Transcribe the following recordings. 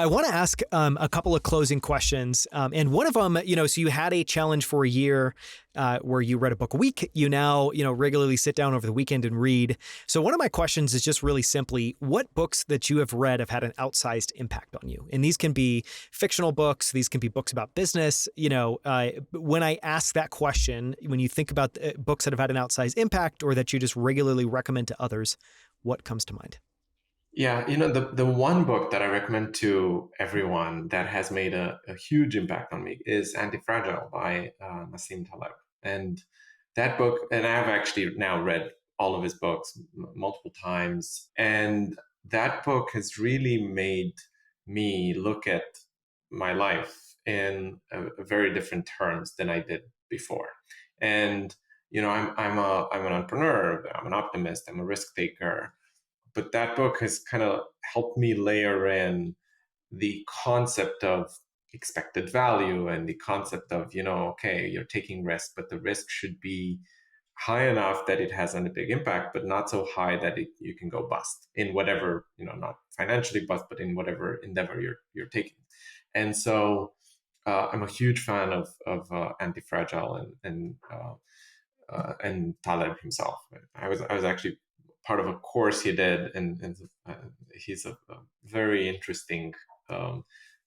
I want to ask a couple of closing questions. And one of them, so you had a challenge for a year where you read a book a week. You now, regularly sit down over the weekend and read. So one of my questions is just really simply, what books that you have read have had an outsized impact on you? And these can be fictional books. These can be books about business. When I ask that question, when you think about books that have had an outsized impact or that you just regularly recommend to others, what comes to mind? Yeah, the one book that I recommend to everyone that has made a huge impact on me is Antifragile by Nassim Taleb. And that book, and I've actually now read all of his books multiple times. And that book has really made me look at my life in a very different terms than I did before. And I'm an entrepreneur, I'm an optimist, I'm a risk taker, but that book has kind of helped me layer in the concept of expected value and the concept of, okay, you're taking risk, but the risk should be high enough that it has a big impact, but not so high that you can go bust in whatever, not financially bust, but in whatever endeavor you're taking. And so I'm a huge fan of Antifragile and Taleb himself. I was actually part of a course he did, and he's a very interesting,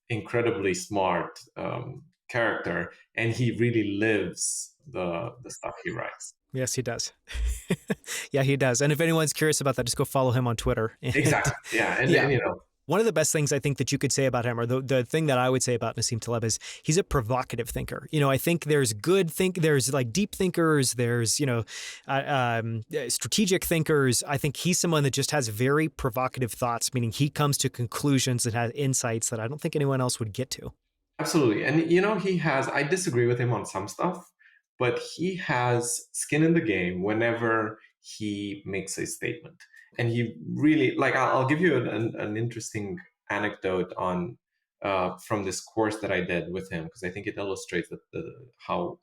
incredibly smart character, and he really lives the stuff he writes. Yes, he does. Yeah, he does. And if anyone's curious about that, just go follow him on Twitter. Exactly. Yeah, Yeah. and One of the best things I think that you could say about him, or the thing that I would say about Nassim Taleb, is he's a provocative thinker. I think there's there's like deep thinkers, there's, strategic thinkers. I think he's someone that just has very provocative thoughts, meaning he comes to conclusions and has insights that I don't think anyone else would get to. Absolutely. And, I disagree with him on some stuff, but he has skin in the game whenever he makes a statement. And he really, like, I'll give you an interesting anecdote on from this course that I did with him, because I think it illustrates how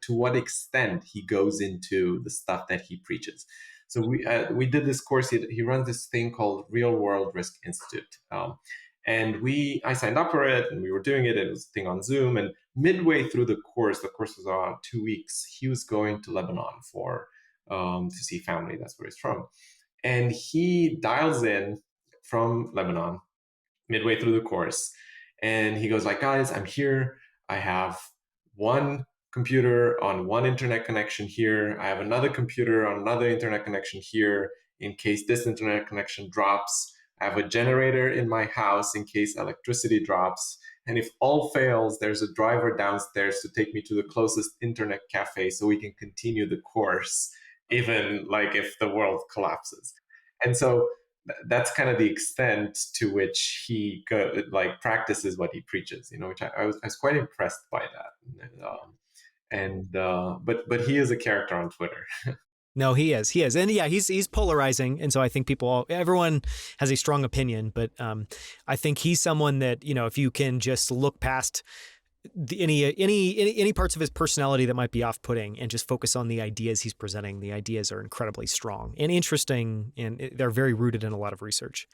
to what extent he goes into the stuff that he preaches. So we did this course. He runs this thing called Real World Risk Institute. And I signed up for it, and we were doing it. It was a thing on Zoom. And midway through the course was around 2 weeks, he was going to Lebanon for to see family. That's where he's from. And he dials in from Lebanon midway through the course. And he goes like, guys, I'm here. I have one computer on one internet connection here. I have another computer on another internet connection here in case this internet connection drops. I have a generator in my house in case electricity drops. And if all fails, there's a driver downstairs to take me to the closest internet cafe so we can continue the course, even like if the world collapses. And so that's kind of the extent to which he practices what he preaches, which I was quite impressed by that. But he is a character on Twitter. No, he is. And yeah, he's polarizing. And so I think everyone has a strong opinion, but I think he's someone that, if you can just look past any parts of his personality that might be off-putting and just focus on the ideas he's presenting, the ideas are incredibly strong and interesting, and they're very rooted in a lot of research.